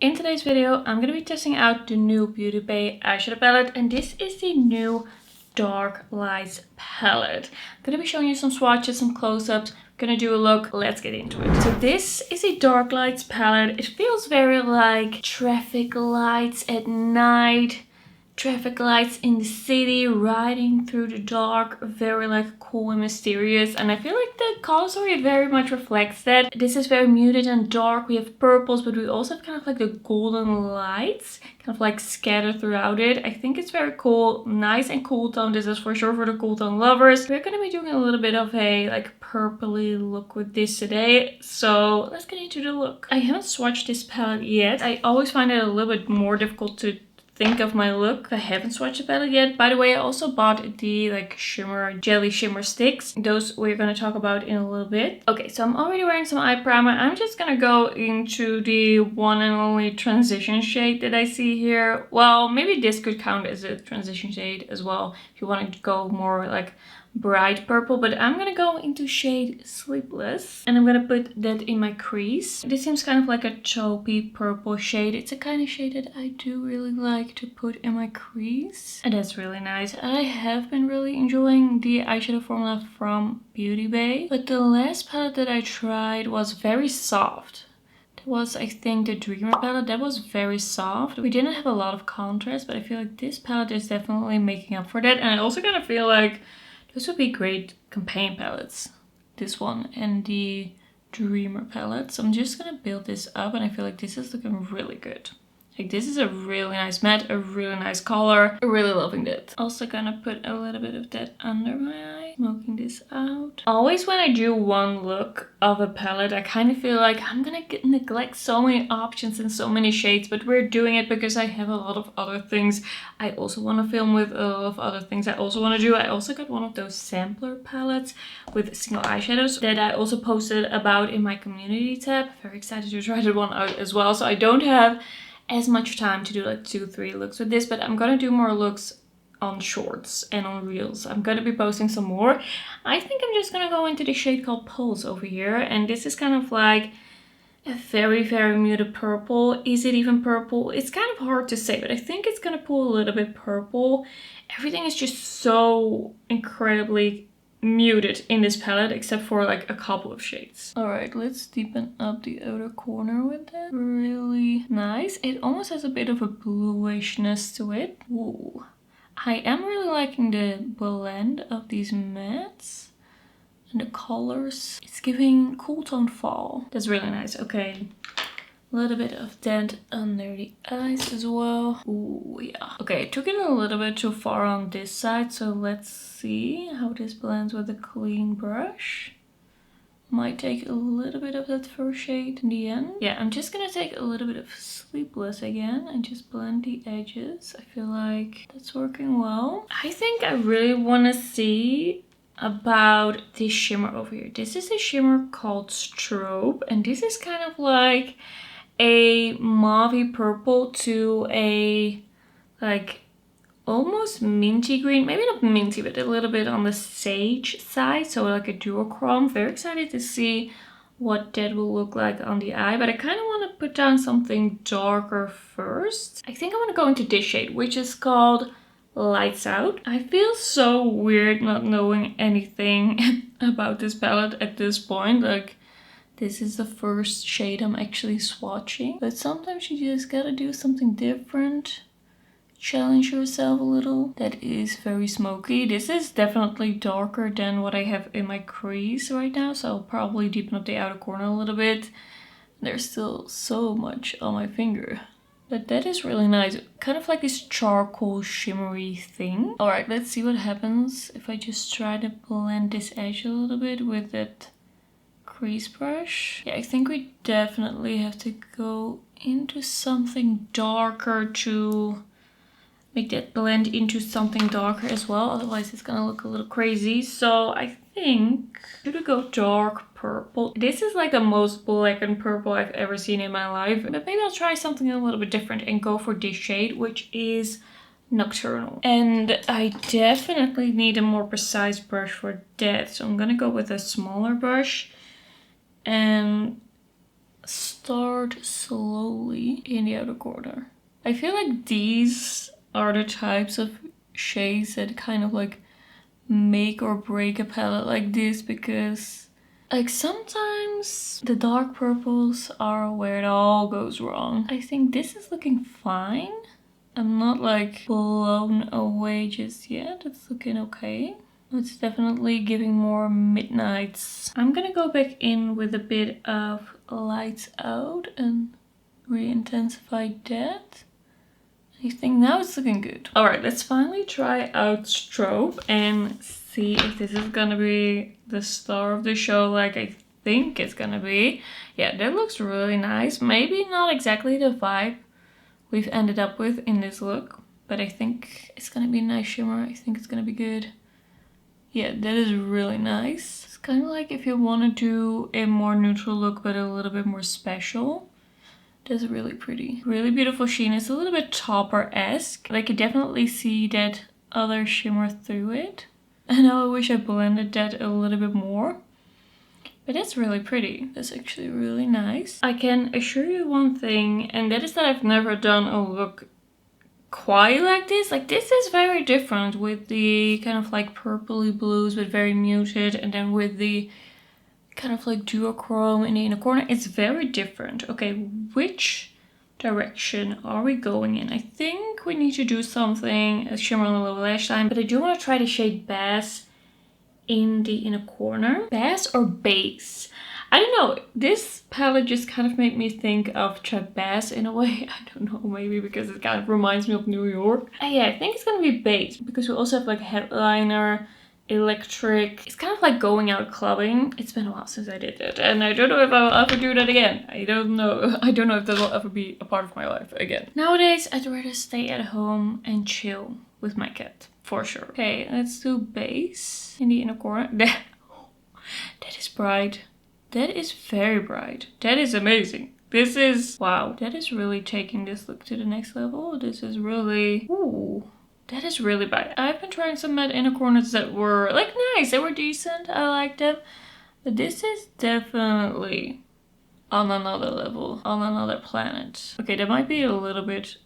In today's video, I'm going to be testing out the new Beauty Bay eyeshadow palette, and this is the new Dark Lights palette. I'm going to be showing you some swatches, some close-ups. I'm going to do a look. Let's get into it. So this is a Dark Lights palette. It feels very like traffic lights at night. Traffic lights in the city, riding through the dark, very like cool and mysterious, and I feel like the color story very much reflects that. This is very muted and dark. We have purples, but we also have kind of like the golden lights kind of like scattered throughout it. I think it's very cool, nice and cool tone. This is for sure for the cool tone lovers. We're going to be doing a little bit of a like purpley look with this today, so let's get into the look. I haven't swatched this palette yet. I always find it a little bit more difficult to think of my look. I haven't swatched the palette yet. By the way, I also bought the like shimmer, jelly shimmer sticks. Those we're going to talk about in a little bit. Okay, so I'm already wearing some eye primer. I'm just going to go into the one and only transition shade that I see here. Well, maybe this could count as a transition shade as well if you want to go more like bright purple, but I'm gonna go into shade Sleepless, and I'm gonna put that in my crease. This seems kind of like a taupey purple shade. It's a kind of shade that I do really like to put in my crease, and that's really nice. I have been really enjoying the eyeshadow formula from Beauty Bay, but the last palette that I tried was very soft. That was, I think, the Dreamer palette. That was very soft. We didn't have a lot of contrast, but I feel like this palette is definitely making up for that. And I also kind of feel like this would be great campaign palettes, this one and the Dreamer palette. So I'm just gonna build this up, and I feel like this is looking really good. Like, this is a really nice matte, a really nice color. I'm really loving that. Also gonna put a little bit of that under my eye, smoking this out. Always when I do one look of a palette, I kind of feel like I'm gonna neglect so many options and so many shades, but we're doing it because I have a lot of other things I also want to film with, a lot of other things I also want to do. I also got one of those sampler palettes with single eyeshadows that I also posted about in my community tab. Very excited to try that one out as well. So I don't have as much time to do like 2-3 looks with this, but I'm gonna do more looks on shorts and on reels. I'm gonna be posting some more. I think I'm just gonna go into the shade called Pulse over here, and this is kind of like a very muted purple. Is it even purple? It's kind of hard to say, but I think it's gonna pull a little bit purple. Everything is just so incredibly muted in this palette, except for like a couple of shades. All right, let's deepen up the outer corner with that. Really nice. It almost has a bit of a bluishness to it. Ooh. I am really liking the blend of these mattes and the colors. It's giving cool tone fall. That's really nice. Okay. A little bit of that under the eyes as well. Ooh, yeah. Okay, I took it a little bit too far on this side, so let's see how this blends with a clean brush. Might take a little bit of that first shade in the end. Yeah, I'm just gonna take a little bit of Sleepless again and just blend the edges. I feel like that's working well. I think I really want to see about this shimmer over here. This is a shimmer called Strobe, and this is kind of like a mauvey purple to a like almost minty green, maybe not minty, but a little bit on the sage side, so like a duochrome. Very excited to see what that will look like on the eye, but I kind of want to put down something darker first. I think I want to go into this shade, which is called Lights Out. I feel so weird not knowing anything about this palette at this point. Like, this is the first shade I'm actually swatching, but sometimes you just gotta do something different. Challenge yourself a little. That is very smoky. This is definitely darker than what I have in my crease right now, so I'll probably deepen up the outer corner a little bit. There's still so much on my finger. But that is really nice. Kind of like this charcoal shimmery thing. Alright, let's see what happens if I just try to blend this edge a little bit with that crease brush. Yeah, I think we definitely have to go into something darker to make that blend into something darker as well. Otherwise it's gonna look a little crazy. So I think I'm gonna go dark purple. This is like the most blackened purple I've ever seen in my life. But maybe I'll try something a little bit different and go for this shade, which is Nocturnal. And I definitely need a more precise brush for that. So I'm gonna go with a smaller brush and start slowly in the outer corner. I feel like these are the types of shades that kind of like make or break a palette like this, because like sometimes the dark purples are where it all goes wrong. I think this is looking fine. I'm not like blown away just yet. It's looking okay. It's definitely giving more midnights. I'm gonna go back in with a bit of lights out and re-intensify that. I think now it's looking good. All right, let's finally try out strobe and see if this is gonna be the star of the show like I think it's gonna be. Yeah, that looks really nice. Maybe not exactly the vibe we've ended up with in this look, but I think it's gonna be a nice shimmer. I think it's gonna be good. Yeah, that is really nice. It's kind of like if you want to do a more neutral look but a little bit more special. That's really pretty. Really beautiful sheen. It's a little bit topper-esque. I could definitely see that other shimmer through it. I know I wish I blended that a little bit more. But that's really pretty. That's actually really nice. I can assure you one thing, and that is that I've never done a look quite like this. Like this is very different with the kind of like purpley blues but very muted, and then with the kind of like duochrome in the inner corner. It's very different. Okay, which direction are we going in? I think we need to do something, a shimmer on the lower lash line, but I do want to try the shade Bass in the inner corner. Bass or Base? I don't know. This palette just kind of made me think of Chuck Bass in a way. I don't know, maybe because it kind of reminds me of New York. Yeah, I think it's gonna be Base because we also have like headliner, electric. It's kind of like going out clubbing. It's been a while since I did that, and I don't know if I'll ever do that again. I don't know. I don't know if that will ever be a part of my life again. Nowadays, I'd rather stay at home and chill with my cat, for sure. Okay, let's do Base in the inner corner. That is bright. That is very bright. That is amazing. This is, wow. That is really taking this look to the next level. This is really, ooh. That is really bright. I've been trying some matte inner corners that were like nice. They were decent. I liked them. But this is definitely on another level, on another planet. Okay, that might be a little bit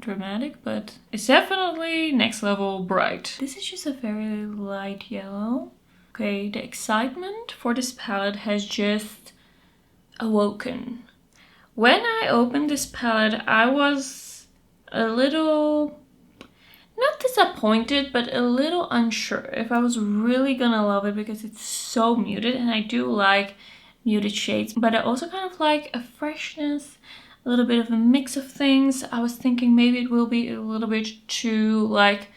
dramatic, but it's definitely next level bright. This is just a very light yellow. Okay, the excitement for this palette has just awoken. When I opened this palette, I was a little, not disappointed, but a little unsure if I was really gonna love it because it's so muted, and I do like muted shades, but I also kind of like a freshness, a little bit of a mix of things. I was thinking maybe it will be a little bit too like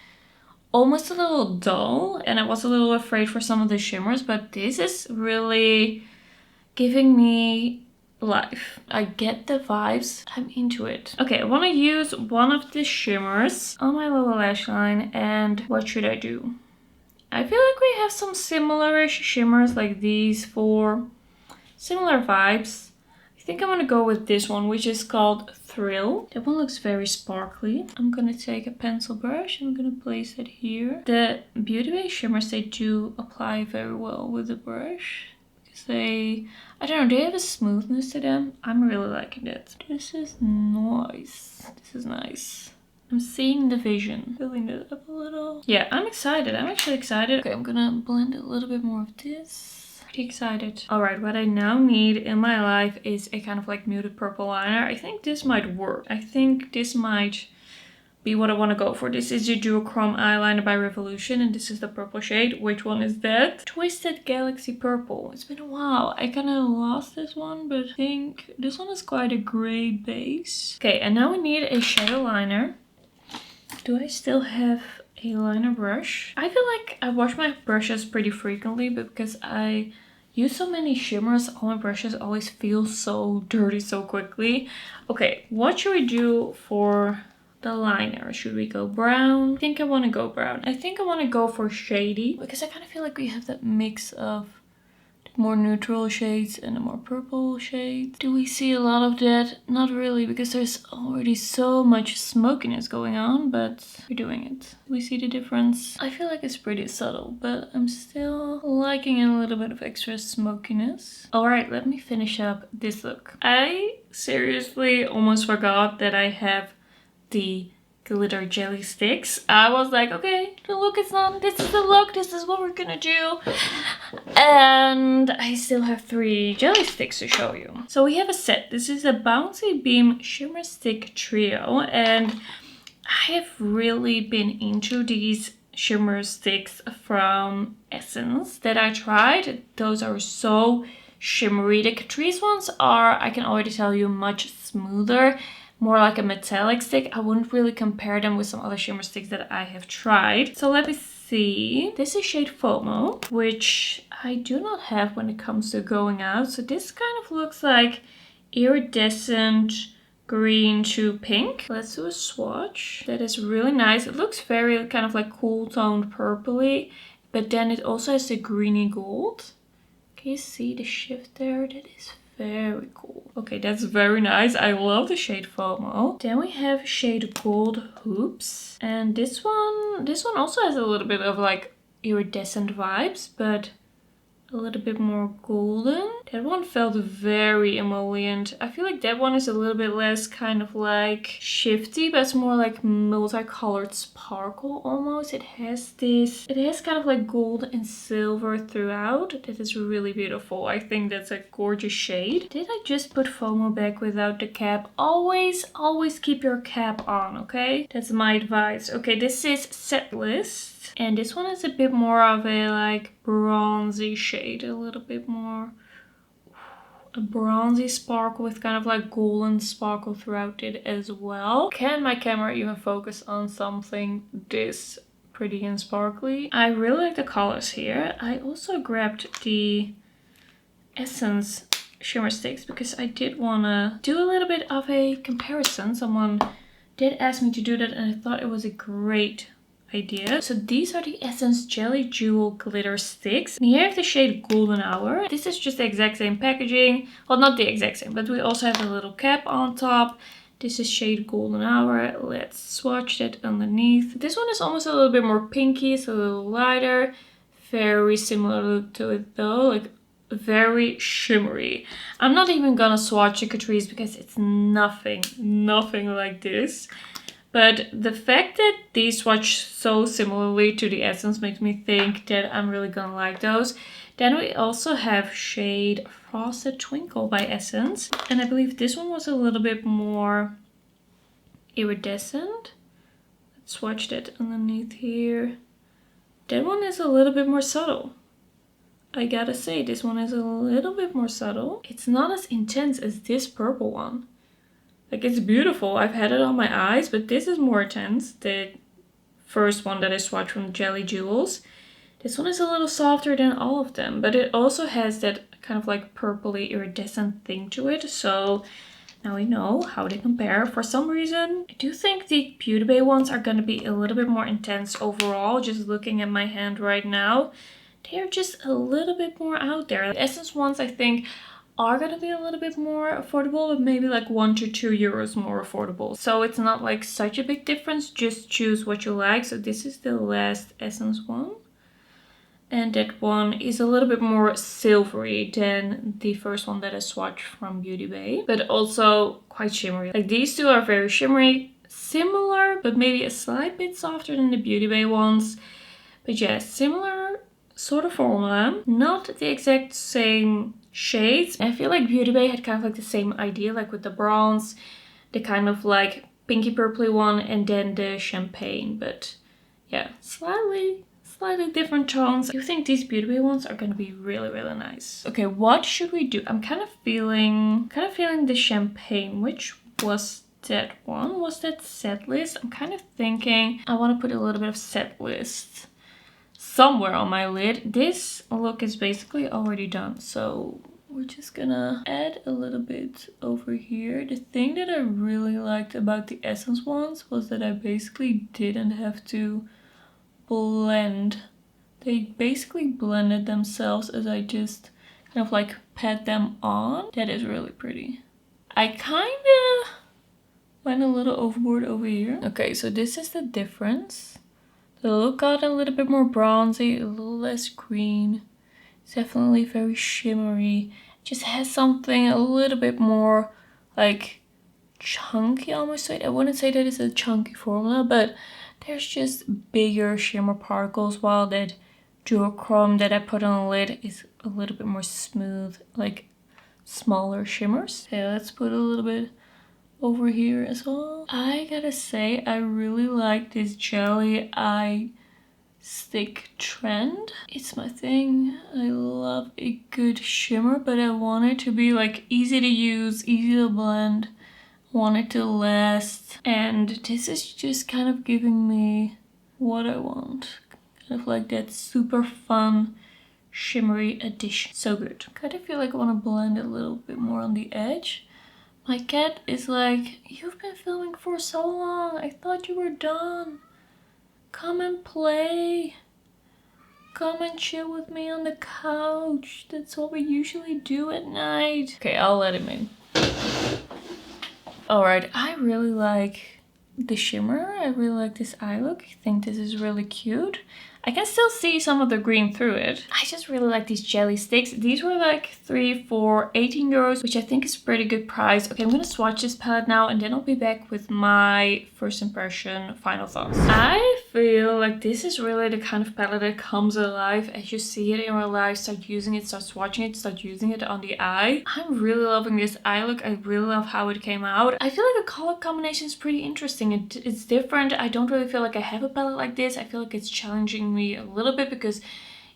almost a little dull, and I was a little afraid for some of the shimmers, but this is really giving me life. I get the vibes. I'm into it. Okay, I want to use one of the shimmers on my lower lash line, and what should I do? I feel like we have some similar-ish shimmers like these for similar vibes. I think I'm gonna go with this one, which is called Thrill. That one looks very sparkly. I'm gonna take a pencil brush and I'm gonna place it here. The Beauty Bay shimmers, they do apply very well with the brush. They, I don't know, they have a smoothness to them. I'm really liking it. This is nice. This is nice. I'm seeing the vision. Filling it up a little. Yeah, I'm excited. I'm actually excited. Okay, I'm gonna blend a little bit more of this. Pretty excited. All right, what I now need in my life is a kind of like muted purple liner. I think this might work. I think this might be what I want to go for. This is the Duochrome eyeliner by Revolution, and this is the purple shade. Which one is that? Twisted Galaxy Purple. It's been a while. I kind of lost this one, but I think this one is quite a gray base. Okay, and now we need a shadow liner. Do I still have a liner brush? I feel like I wash my brushes pretty frequently, but because I use so many shimmers, all my brushes always feel so dirty so quickly. Okay, what should we do for the liner? Should we go brown? I think I want to go brown. I think I want to go for shady because I kind of feel like we have that mix of the more neutral shades and the more purple shades. Do we see a lot of that? Not really, because there's already so much smokiness going on, but we're doing it. Do we see the difference? I feel like it's pretty subtle, but I'm still liking a little bit of extra smokiness. All right, let me finish up this look. I seriously almost forgot that I have the glitter jelly sticks. I was like, okay, the look is done. This is the look. This is what we're gonna do. And I still have 3 jelly sticks to show you. So we have a set. This is a Bouncy Beam Shimmer Stick Trio. And I have really been into these shimmer sticks from Essence that I tried. Those are so shimmery. The Catrice ones are, I can already tell you, much smoother. More like a metallic stick. I wouldn't really compare them with some other shimmer sticks that I have tried. So let me see. This is shade FOMO, which I do not have when it comes to going out. So this kind of looks like iridescent green to pink. Let's do a swatch. That is really nice. It looks very kind of like cool toned purpley, but then it also has the greeny gold. Can you see the shift there? That is very cool. Okay, that's very nice. I love the shade FOMO. Then we have shade Gold Hoops. And this one also has a little bit of like iridescent vibes, but a little bit more golden. That one felt very emollient. I feel like that one is a little bit less kind of like shifty, but it's more like multicolored sparkle almost. It has kind of like gold and silver throughout. That is really beautiful. I think that's a gorgeous shade. Did I just put FOMO back without the cap? Always keep your cap on, okay? That's my advice. Okay, this is Set List. And this one is a bit more of a like bronzy shade, a little bit more a bronzy sparkle with kind of like golden sparkle throughout it as well. Can my camera even focus on something this pretty and sparkly? I really like the colors here. I also grabbed the Essence shimmer sticks because I did want to do a little bit of a comparison. Someone did ask me to do that and I thought it was a great idea. So these are the Essence Jelly Jewel Glitter Sticks. And here I have the shade Golden Hour. This is just the exact same packaging. Well, not the exact same, but we also have a little cap on top. This is shade Golden Hour. Let's swatch that underneath. This one is almost a little bit more pinky. It's a little lighter. Very similar to it though. Like very shimmery. I'm not even gonna swatch the Catrice because it's nothing like this. But the fact that these swatch so similarly to the Essence makes me think that I'm really gonna like those. Then we also have shade Frosted Twinkle by Essence. And I believe this one was a little bit more iridescent. Let's swatch that underneath here. That one is a little bit more subtle. I gotta say, this one is a little bit more subtle. It's not as intense as this purple one. Like, it's beautiful. I've had it on my eyes, but this is more intense. The first one that I swatched from Jelly Jewels. This one is a little softer than all of them, but it also has that kind of like purpley iridescent thing to it. So now we know how they compare. For some reason, I do think the Beauty Bay ones are going to be a little bit more intense overall. Just looking at my hand right now, they're just a little bit more out there. The Essence ones, I think, are going to be a little bit more affordable, but maybe like 1 to 2 euros more affordable. So it's not like such a big difference. Just choose what you like. So this is the last Essence one. And that one is a little bit more silvery than the first one that I swatched from Beauty Bay, but also quite shimmery. Like, these two are very shimmery, similar, but maybe a slight bit softer than the Beauty Bay ones. But yeah, similar sort of formula, not the exact same shades. I feel like Beauty Bay had kind of like the same idea, like with the bronze, the kind of like pinky purpley one, and then the champagne. But yeah, slightly different tones. I do think these Beauty Bay ones are gonna be really nice. Okay, what should we do? I'm kind of feeling the champagne. Which was that one? Was that Set List? I'm kind of thinking I want to put a little bit of Set List somewhere on my lid. This look is basically already done, so we're just gonna add a little bit over here. The thing that I really liked about the Essence ones was that I basically didn't have to blend. They basically blended themselves as I just kind of like pat them on. That is really pretty. I kind of went a little overboard over here. Okay, so this is the difference. The look got a little bit more bronzy, a little less green. It's definitely very shimmery. Just has something a little bit more like chunky almost. I wouldn't say that it's a chunky formula, but there's just bigger shimmer particles, while that duochrome that I put on the lid is a little bit more smooth, like smaller shimmers. Okay, let's put a little bit over here as well. I gotta say, I really like this jelly eye stick trend. It's my thing. I love a good shimmer, but I want it to be like easy to use, easy to blend, want it to last. And this is just kind of giving me what I want. Kind of like that super fun shimmery addition. So good. Kind of feel like I want to blend it a little bit more on the edge. My cat is like, you've been filming for so long. I thought you were done. Come and play. Come and chill with me on the couch. That's what we usually do at night. Okay, I'll let him in. Alright, I really like the shimmer. I really like this eye look. I think this is really cute. I can still see some of the green through it. I just really like these jelly sticks. These were like 3 for 18 euros, which I think is a pretty good price. Okay, I'm gonna swatch this palette now and then I'll be back with my first impression, final thoughts. I feel like this is really the kind of palette that comes alive as you see it in real life, start using it, start swatching it, start using it on the eye. I'm really loving this eye look. I really love how it came out. I feel like the color combination is pretty interesting. It's different. I don't really feel like I have a palette like this. I feel like it's challenging me a little bit because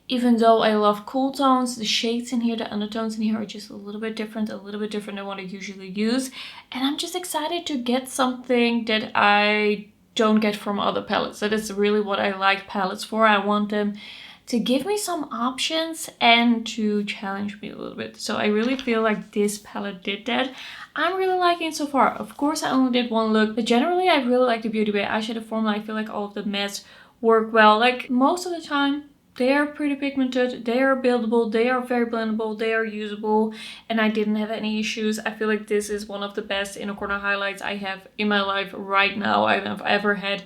even though I love cool tones, the shades in here, the undertones in here are just a little bit different than what I usually use. And I'm just excited to get something that I don't get from other palettes. That is really what I like palettes for. I want them to give me some options and to challenge me a little bit. So I really feel like this palette did that. I'm really liking it so far. Of course, I only did one look, but generally I really like the Beauty Bay eyeshadow formula. I feel like all of the mattes work well. Like most of the time, they are pretty pigmented, they are buildable, they are very blendable, they are usable, and I didn't have any issues. I feel like this is one of the best inner corner highlights I have in my life right now, I've ever had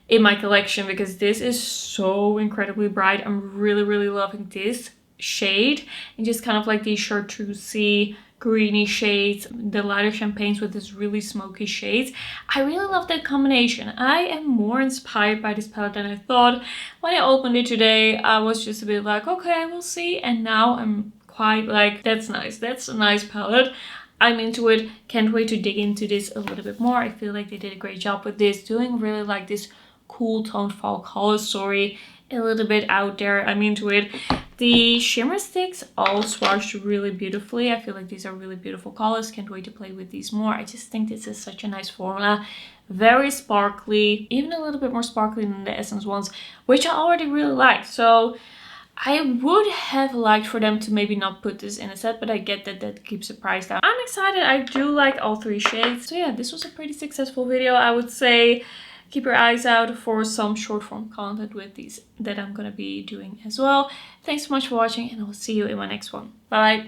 in my collection, because this is so incredibly bright. I'm really loving this shade, and just kind of like these chartreusey greeny shades, the lighter champagnes with this really smoky shades. I really love that combination. I am more inspired by this palette than I thought. When I opened it today, I was just a bit like, okay, we'll see. And now I'm quite like, that's nice. That's a nice palette. I'm into it. Can't wait to dig into this a little bit more. I feel like they did a great job with this. Doing really like this cool toned fall color story. A little bit out there. I'm into it. The shimmer sticks all swatched really beautifully. I feel like these are really beautiful colors. Can't wait to play with these more. I just think this is such a nice formula. Very sparkly, even a little bit more sparkly than the Essence ones, which I already really like. So I would have liked for them to maybe not put this in a set, but I get that that keeps the price down. I'm excited. I do like all 3 shades. So yeah, this was a pretty successful video, I would say. Keep your eyes out for some short form content with these that I'm gonna be doing as well. Thanks so much for watching, and I will see you in my next one. Bye!